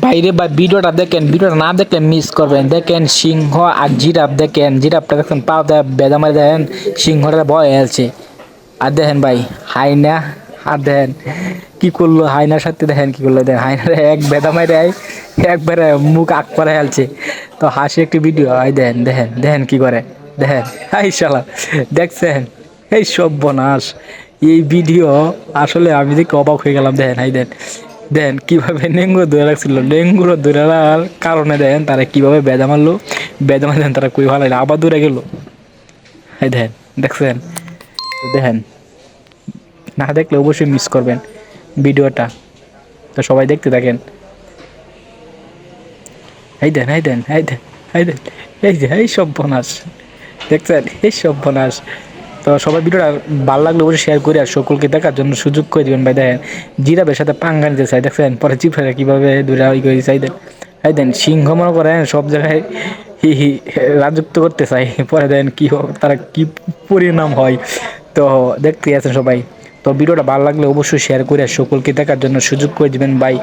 বাইরে বা ভিডিওটা দেখেন ভিডিওটা না দেখলে মিস করবেন দেখেন সিংহ আর জিরাফ দেখেন জিরাফটা দেখেন পাও দেয় বেদা মারে দেখেন সিংহটা ভয় আছে আর দেখেন ভাই হাইনা আর দেখেন কি করলো হাইনার সাথে দেখেন কি করলো দেখেন হাইনার এক বেদা মারে একবারে মুখ আগ করে হেলছে তো হাসি একটি ভিডিও হয় দেখেন দেখেন দেখেন কি করে দেখেন হাই শালা দেখছেন এই সর্বনাশ এই ভিডিও আসলে আমি দেখে অবাক হয়ে গেলাম দেখেন হাই দেন দেন কিভাবে ডেঙ্গুর ধরে রাখছিল ডেঙ্গুর ধরে রাখার কারণে দেখেন তারা কিভাবে বেদা মারলো বেদা মারলেন তারা কই ভালো আবার দূরে গেল এই দেখেন দেখছেন তো দেখেন না দেখলে অবশ্যই মিস করবেন ভিডিওটা তো সবাই দেখতে থাকেন এই দেন এই দেন এই দেন এই দেন এই যে এই সর্বনাশ দেখছেন এই সর্বনাশ তো সবাই ভিডিওটা ভালো লাগলে অবশ্যই শেয়ার করে আর সকলকে দেখার জন্য সুযোগ করে দিবেন ভাই দেখেন জিরাফের সাথে পাঙ্গা নিতে চাই দেখছেন পরে চিপড়ে কীভাবে দূরে ওই করে চাই দেন এই দেন সিংহ মনে করেন সব জায়গায় হি রাজত্ব করতে চাই পরে দেন কী তারা কী পরিণাম হয় তো দেখতে আছেন সবাই তো ভিডিওটা ভালো লাগলে অবশ্যই শেয়ার করে সকলকে দেখার জন্য সুযোগ করে দিবেন ভাই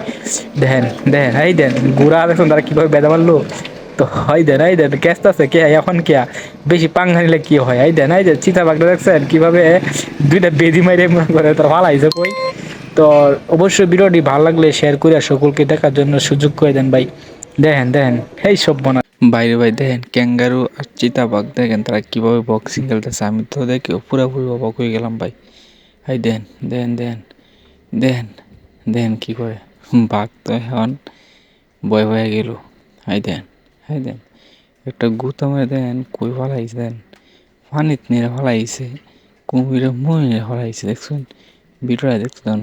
দেখেন দেখেন এই দেন ঘোরা দেখুন তারা কীভাবে বেদা মারলো তো হয় দেন এই দেন ক্যাস্ট আছে কে এখন কে বেশি পাঙ্গা নিলে কি হয় এই দেন এই যে চিতাবাঘটা দেখছেন কীভাবে দুইটা বেদি মাইরে করে তার ভালো হয়েছে কই তো অবশ্যই ভিডিওটি ভালো লাগলে শেয়ার করে সকলকে দেখার জন্য সুযোগ করে দেন ভাই দেখেন দেখেন এই সব বনা বাইরে ভাই দেখেন ক্যাঙ্গারু আর চিতাবাঘ দেখেন তারা কীভাবে বক্সিং খেলতেছে আমি তো দেখে পুরোপুরি অবাক হয়ে গেলাম ভাই হাই দেন দেন দেন দেন দেন কী করে বাঘ তো এখন ভয় ভয়ে গেল হাই দেন হাই দেন একটা গুতা মেরে দেন কই ফলাইছে দেন পানিত নিয়ে ফলাইছে কুমিরে মনে ফলাইছে দেখছেন ভিডিওটা দেখছেন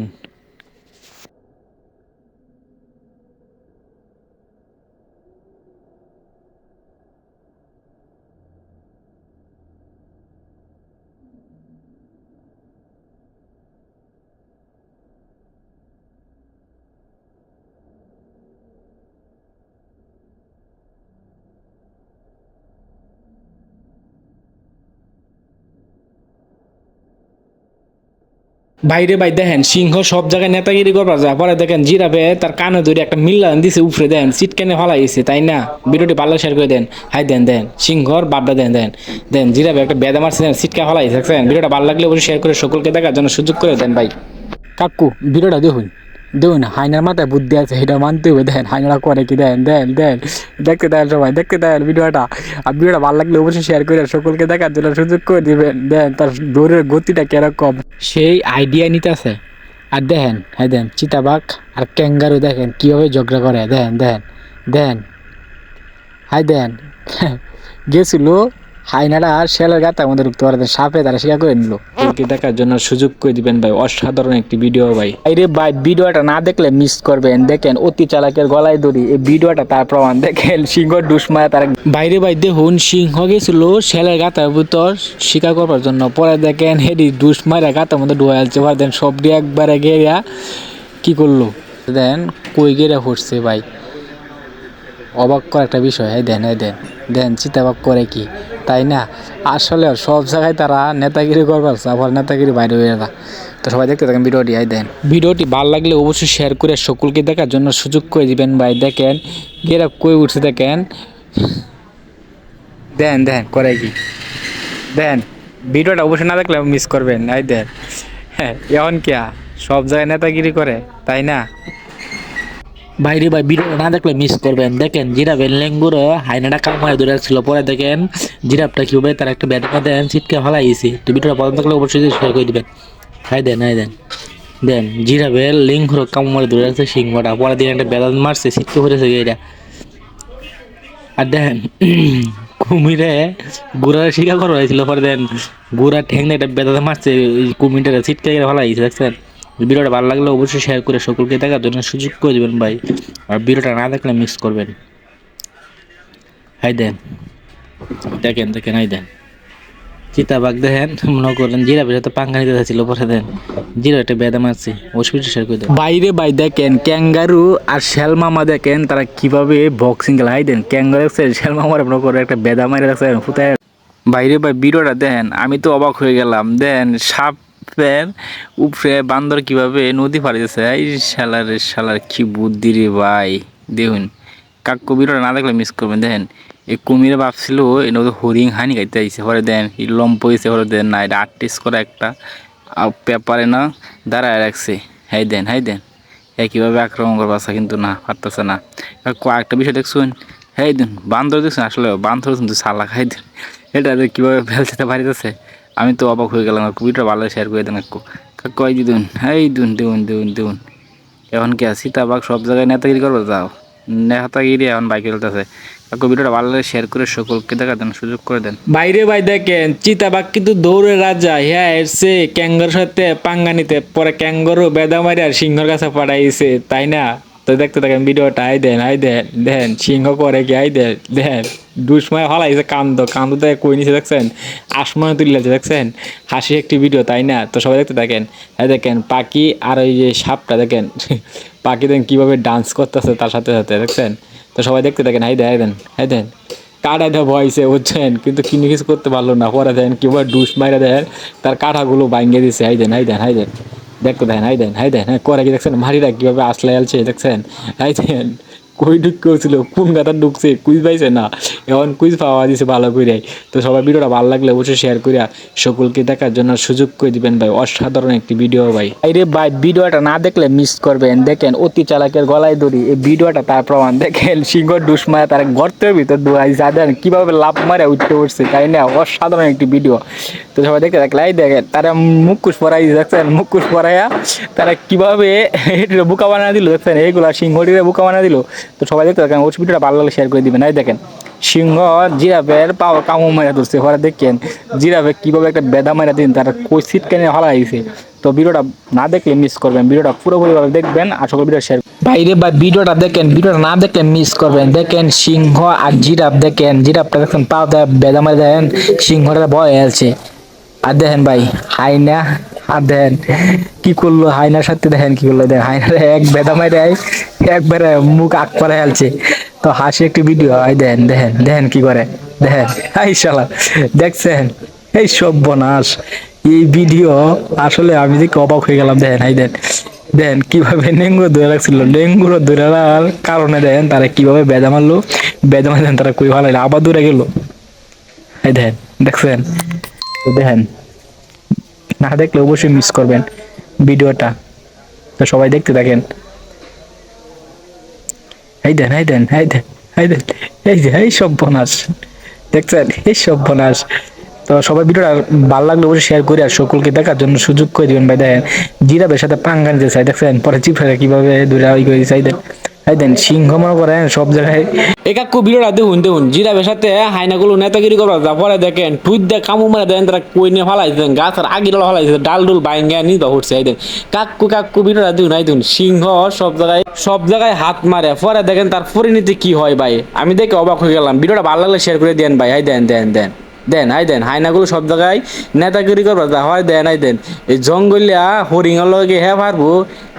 বাইরে ভাই দেখেন সিংহ সব জায়গায় নেতাগিরি করবার যায় পরে দেখেন জিরাফে তার কানে ধরে একটা মিল্লা দিছে উপরে দেন সিটকেনে ফলাইছে তাই না ভিডিওটি ভালো শেয়ার করে দেন হাই দেন দেন সিংহর বাপটা দেন দেন দেন জিরাফে একটা বেদা মারছে দেন সিটকা ফলাইছে দেখছেন ভিডিওটা ভালো লাগলে অবশ্যই শেয়ার করে সকলকে দেখার জন্য সুযোগ করে দেন ভাই কাকু ভিডিওটা দেখুন দেখুন হাইনার মাথায় বুদ্ধি আছে সেটা মানতে হবে দেন হাইনারা করে কি দেন দেন দেন দেখতে দেন সবাই দেখতে দেন ভিডিওটা আর ভিডিওটা ভালো লাগলে অবশ্যই শেয়ার করে সকলকে দেখার জন্য সুযোগ করে দিবেন দেন তার দৌড়ের গতিটা কিরকম সেই আইডিয়া নিতে আছে আর দেখেন হ্যাঁ দেন চিতাবাঘ আর ক্যাঙ্গারু দেখেন কীভাবে ঝগড়া করে দেন দেন দেন হাই দেন গেছিল হাইনাটা আর শেলের গাতে আমাদের ঢুকতে পারে সাপে তারা শিকার করে নিল কি দেখার জন্য সুযোগ করে দিবেন ভাই অসাধারণ একটি ভিডিও ভাই আরে ভাই ভিডিওটা না দেখলে মিস করবেন দেখেন অতি চালাকের গলায় দড়ি এই ভিডিওটা তার প্রমাণ দেখেন সিংহ ডুসমায়া তার বাইরে ভাই দেখুন সিংহ গেছিল শেলের গাতার ভিতর শিকার করবার জন্য পরে দেখেন হেডি ডুসমায়া গাতার মধ্যে ডুয়ালছে ভাই দেন সব দিয়ে একবারে গেরিয়া কি করলো দেন কই গেরিয়া ফুটছে ভাই অবাক করা একটা বিষয় দেন দেন চিতাবাক করে কি তাই না আসলে সব জায়গায় তারা নেতাগিরি করবার আবার নেতাগিরি বাইরে হয়ে না তো সবাই দেখতে থাকেন ভিডিওটি দেন ভিডিওটি ভালো লাগলে অবশ্যই শেয়ার করে সকলকে দেখার জন্য সুযোগ করে দিবেন ভাই দেখেন গেরা কই উঠছে দেখেন দেন করে কি দেন ভিডিওটা অবশ্যই না দেখলে মিস করবেন দেন হ্যাঁ এখন কিয়া সব জায়গায় নেতাগিরি করে তাই না বাইরে ভাই ভিডিও না দেখলে মিস করবেন দেখেন জিরাফের লেঙ্গুরে হাইনাটা কামায় ধরে ছিল পরে দেখেন জিরাফটা কিভাবে তার একটা ব্যাটামা দেন ছিটকে ফালাইছে তো ভিডিওটা পছন্দ থাকলে অবশ্যই শেয়ার করে দিবেন দেন জিরাফের লেঙ্গুরে কামায় ধরে রাখছে সিংহটা পরে দিন একটা ব্যাটাম মারছে ছিটকে পড়েছে এটা আর দেখেন কুমিরে গুড়ার শিকার করা হয়েছিল পরে দেন গুড়ার ঠ্যাং একটা বেদাতে মারছে কুমিরটা ছিটকে ফালাইছে দেখছেন ভিডিওটা ভালো লাগলে অবশ্যই শেয়ার করে সকলকে দেখার জন্য সুযোগ করে দেবেন ভাই আর ভিডিওটা না দেখলে মিস করবেন দেন দেখেন দেন চিতাবাঘ দেখেন মনে করেন জিরাফের সাথে পাঙ্গা নিতে চাচ্ছিল পরে দেন জিরাফ একটা বেদা মারছে অসুবিধা শেয়ার করে দেন বাইরে ভাই দেখেন ক্যাঙ্গারু আর শেল মামা দেখেন তারা কিভাবে বক্সিং খেলা দেন ক্যাঙ্গারু শেল মামার মনে করে একটা বেদা মারে রাখছে ফুটায় বাইরে ভাই ভিডিওটা দেখেন আমি তো অবাক হয়ে গেলাম দেন সাপের উপরে বান্দর কিভাবে নদী পাড়িয়েছে এই শালার কি বুদ্ধি রে ভাই দেখুন কাকু ভিডিওটা না দেখলে মিস করবেন দেখেন এই কুমিরে ভাবছিল এই নদী হরিং হানি খাইতে আইসে পরে দেন এই লম্প হয়েছে পরে দেন না এটা আর্টিস্ট করা একটা পেপারে না দাঁড়ায় রাখছে দেন কীভাবে আক্রমণ করবো আসা কিন্তু না পারতেছে না কয়েকটা বিষয় দেখছুন দেন বান্দর দেখছেন আসলে বান্দর কিন্তু সালা দেন এটা কীভাবে ফেলতে পারিতেছে আমি তো অবাক হয়ে গেলাম ভিডিওটা ভালো শেয়ার করে দেন কয় দিন দেউন এখন কি চিতাবাঘ সব জায়গায় নেতাগিরি করবো যাও নেতাগিরি এখন বাইক চলতেছে ভিডিওটা ভালো লাগে শেয়ার করে সকলকে দেখা দেন সুযোগ করে দেন বাইরে ভাই দেখেন চিতাবাঘ কিন্তু দৌড়ে রাজা এসে ক্যাঙ্গার সাথে পাঙ্গা নিতে পরে ক্যাঙ্গারু বেদা মারি আর সিংহর কাছে পাঠাইছে তাই না তো দেখতে থাকেন ভিডিওটা দেন সিংহ করে কি দেন দুসময় হলাইছে কান্দতে কই নিছে দেখছেন আসমান তুলিছে দেখছেন হাসি একটি ভিডিও তাই না তো সবাই দেখতে থাকেন দেখেন পাখি আর ওই যে সাপটা দেখেন পাখি দেখেন কিভাবে ডান্স করতেছে তার সাথে দেখছেন তো সবাই দেখতে থাকেন দেন কাটা ভয়ছে বুঝছেন কিন্তু কিছু করতে পারলো না পরে দেন কিভাবে ডুস মাইরা দেন তার কাঁটাগুলো ভাঙ্গে দিছে দেন দেখতে দেন করে কি দেখছেন মারিরা কিভাবে আসলে আলছে দেখছেন দেন কই ঢুকছিল কোন গাতা ঢুকছে কুইজ পাইছে না এখন কুইজ পাওয়া দিছে ভালো করে তো সবাই ভিডিওটা ভালো লাগলে অবশ্যই শেয়ার করে সকলকে দেখার জন্য সুযোগ করে দিবেন ভাই অসাধারণ একটি ভিডিও ভাই ভাই ভিডিওটা না দেখলে মিস করবেন দেখেন অতি চালাকের গলায় দড়ি এই ভিডিওটা তার প্রমাণ দেখেন সিংহ ডুসমায়া তার গর্তের ভিতর ডুয়াইছে দেন কিভাবে লাভ মারে উঠছে তাই না অসাধারণ একটি ভিডিও তো সবাই দেখতে থাকলে দেখেন তারা মুখোশ পরাই দেখছেন মুখোশ পরাইয়া তারা কিভাবে বুকা বানা দিল দেখছেন এইগুলা সিংহটিরে বুকা বানা দিল তো সবাই দেখতে থাকেন ওই ভিডিওটা ভালো লাগলে শেয়ার করে দিবেন দেখেন সিংহ জিরাফের পাও কামু মারা ধরছে পরে দেখেন জিরাফে কিভাবে একটা বেদা মারা দিন তারা কই সিট কেনে হলা আইছে তো ভিডিওটা না দেখলে মিস করবেন ভিডিওটা পুরোপুরিভাবে দেখবেন আর সকল ভিডিও শেয়ার বাইরে বা ভিডিওটা দেখেন ভিডিওটা না দেখলে মিস করবেন দেখেন সিংহ আর জিরাফ দেখেন জিরাফটা দেখেন পাও বেদা মারা দেন সিংহটা ভয় আছে আর দেখেন ভাই হাইনা আর দেখেন কি করলো হাইনার সাথে দেখেন কি করলো দেখেন হাইনার এক বেদা মারে একবারে মুখ আগ করে ফেলছে তো হাসি একটি ভিডিও দেখেন কি করে দেখেন শালা দেখছেন এই সর্বনাশ এই ভিডিও আসলে আমি দেখে অবাক হয়ে গেলাম দেখেন কিভাবে লেঙ্গুর ধরে রাখছিল লেঙ্গুর ধরে রাখার কারণে দেখেন তারা কিভাবে বেদা মারলো বেদা মারলেন তারা কই ভালো আবার দূরে গেল দেখছেন দেখেন না দেখলে অবশ্যই মিস করবেন ভিডিওটা তো সবাই দেখতে থাকেন দেন এই সর্বনাশ দেখছেন এই সর্বনাশ তো সবাই ভিডিওটা ভালো লাগলে অবশ্যই শেয়ার করে আর সকলকে দেখার জন্য সুযোগ করে দিবেন ভাই দেখেন জিরাফের সাথে পাঙ্গা নিতে চাই দেখছেন পরে চিপড়ে কিভাবে দূরে ওই করে চাই এই দেন সিংহ মনে করেন সব জায়গায়। এ কাকু ভিডিওটা দেখুন দেখুন জিরাফের সাথে হাইনাগুলো নেতাগিরি করবার পরে দেখেন টুইট দিয়ে কামু মারে দেন তারা কই নিয়ে ফালাইছেন গাছের আগি ডাল ফালাইছে ডাল ডুল বাইঙ্গা নিয়ে বা উঠছে এই দেন কাকু কাকু ভিডিওটা দেখুন এই দেখুন সিংহ সব জায়গায় হাত মারে পরে দেখেন তার পরিণতি কি হয় ভাই আমি দেখে অবাক হয়ে গেলাম ভিডিওটা ভালো লাগলে শেয়ার করে দেন ভাই হাই দেন দেন দেন দেন হাই দেন হাইনাগুলো সব জায়গায় নেতাগিরি করবার হয় দেন হাই দেন এই জঙ্গলিয়া হরিঙের লগে হ্যাঁ পারবো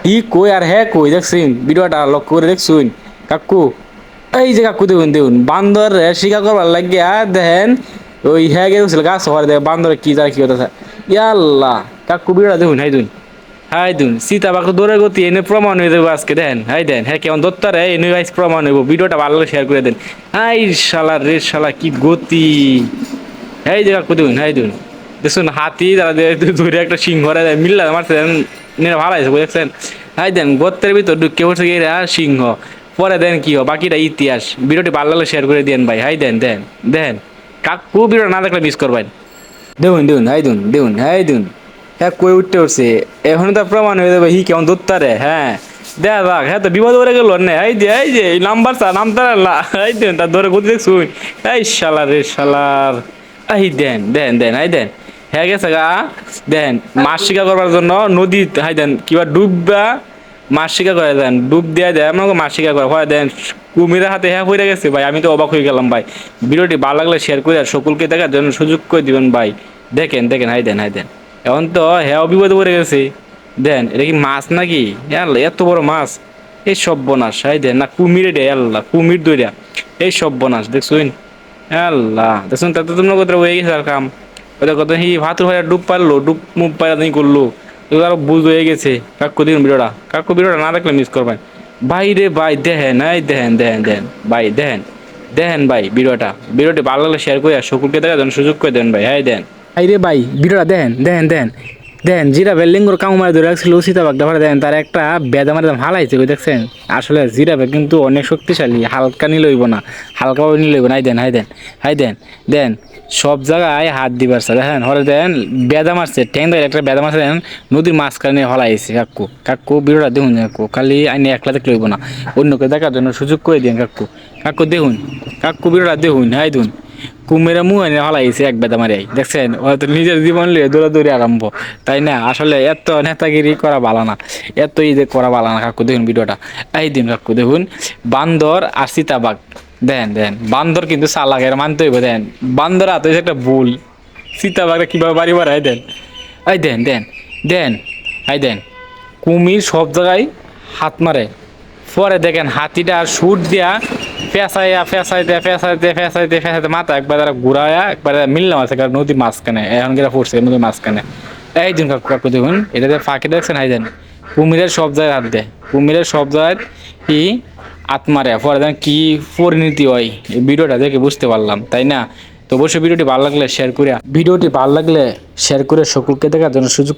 ই কই আর হ্যাঁ কই দেখছিন ভিডিওটা লক্ষ্য করে দেখছুন কাকু এই যে কাকু দেখুন দেখুন বান্দর শিকার করবার লাগিয়া দেখেন ওই হ্যাঁ গেছিল গাছ হওয়ার দেখ বান্দর কি তার কি কথা ইয়াল্লাহ কাকু বিড়া দেখুন হাই দুন হাই দুন সীতা বাঘ দৌড়ে গতি এনে প্রমাণ হয়ে যাবো আজকে দেন হাই দেন হ্যাঁ কেমন দত্তার এনে গাইস প্রমাণ হইব ভিডিওটা ভালো করে শেয়ার করে দেন হাই শালা রে শালা কি গতি এই যে কাকু দেখুন হাই দুন দেখুন হাতি তারা ধরে একটা সিংহরে মিল্লা মারছে ভালো আছে বুঝছেন হাই দেন গত্তের ভিতর ঢুকে পড়ছে গিয়ে সিংহ পরে দেন কি হয় বাকিটা ইতিহাস ভিডিওটি ভালো লাগলে শেয়ার করে দেন ভাই হাই দেন দেন দেন কাকু ভিডিও না দেখলে মিস করবেন দেখুন দেখুন হাই দুন দেখুন হাই দুন হ্যাঁ কই উঠতে উঠছে এখন তো প্রমাণ হয়ে যাবে হি কেমন দত্তারে হ্যাঁ দেখা যাক হ্যাঁ তো বিপদ করে গেল না এই যে এই নাম্বার চা নামতার না এই দেন তার ধরে গতি দেখছুন এই শালার রে শালার এই দেন দেন দেন হাই দেন হ্যাঁ গেছে গা দেন মাছ শিকার করবার জন্য নদী হাই দেন কিবা ডুববা মাছ শিকার করে দেন ডুব দিয়ে দেয় আমাকে মাছ শিকার করে হয় দেন কুমিরের হাতে হ্যাঁ হয়ে গেছে ভাই আমি তো অবাক হয়ে গেলাম ভাই ভিডিওটি ভালো লাগলে শেয়ার করে আর সকলকে দেখার জন্য সুযোগ করে দিবেন ভাই দেখেন দেখেন হাই দেন এখন তো হ্যাঁ বিপদে পড়ে গেছে দেন এটা কি মাছ নাকি আল্লাহ এত বড় মাছ এই সব বনাস হাই দেন না কুমিরে দে আল্লাহ কুমির দইরা এই সব বনাস দেখছুন আল্লাহ দেখছুন তাতে তোমরা কোথাও হয়ে গেছে আর কাম ওদের কত হি ভাতুর ভাইয়া ডুব পারলো ডুব মুভ পাইরা তুমি করলো আরো বুঝ হয়ে গেছে কাকু দিন ভিডিওটা না দেখলে মিস করবেন ভাই রে ভাই দেখেন এই দেখেন দেখেন দেখেন ভাই দেখেন দেখেন ভাই ভিডিওটি ভালো লাগলে শেয়ার করে আর সকলকে দেখার জন্য সুযোগ করে দেন ভাই হ্যাঁ দেন এই রে ভাই ভিডিওটা দেখেন দেখেন দেখেন দেখেন জিরা বেল্লিঙ্গর কামু মারে ধরে রাখছিল সীতা বাঘ ধরে দেন তার একটা বেদা মারে হালাইছে ওই দেখছেন আসলে জিরাফে কিন্তু অনেক শক্তিশালী হালকা নিলে হইব না হালকাভাবে নিলে হইব না হাই দেন হাই দেন হাই দেন দেন সব জায়গায় হাত দিবার স্যার দেখেন হরে দেন বেদা মারছে ঠ্যাং ধরে একটা বেদা মারছে দেন নদীর মাঝখানে হলাইছে কাকু কাকু ভিডিওটা দেখুন কাকু খালি আইনি একলা দেখলে হইব না অন্যকে দেখার জন্য সুযোগ করে দিন কাকু কাকু দেখুন কাকু ভিডিওটা দেখুন হাই দুন কুমিরা মুখ এনে হলাইছে এক বেদা মারি দেখছেন হয়তো নিজের জীবন নিয়ে দৌড়াদৌড়ি আরম্ভ তাই না আসলে এত নেতাগিরি করা ভালো না এত করা ভালো না কাকু দেখুন ভিডিওটা এই দিন কাকু দেখুন বান্দর আর সীতাবাঘ দেন দেন বান্দর কিন্তু চালাক এর মানতে হইব দেন বান্দর হাতে একটা ভুল সীতাবাঘটা কিভাবে বাড়ি বাড়াই দেন এই দেন দেন দেন এই দেন কুমির সব জায়গায় হাত মারে পরে দেখেন হাতিটা শুট দিয়া ফেসাইতে মাথা একবার ঘুরায়া একবার মিললাম আছে কারণ নদীর মাঝখানে এখন গেরা পড়ছে নদীর মাঝখানে এই দিন কাকু কাকু দেখুন এটাতে ফাঁকি দেখছেন হাই দেন কুমিরের সব জায়গায় হাত দেয় কুমিরের সব জায়গায় কি আত্মারে পরে দেন কি পরিণতি হয় এই ভিডিওটা দেখে বুঝতে পারলাম তাই না তো অবশ্যই ভিডিওটি ভালো লাগলে শেয়ার করে সকলকে দেখার জন্য সুযোগ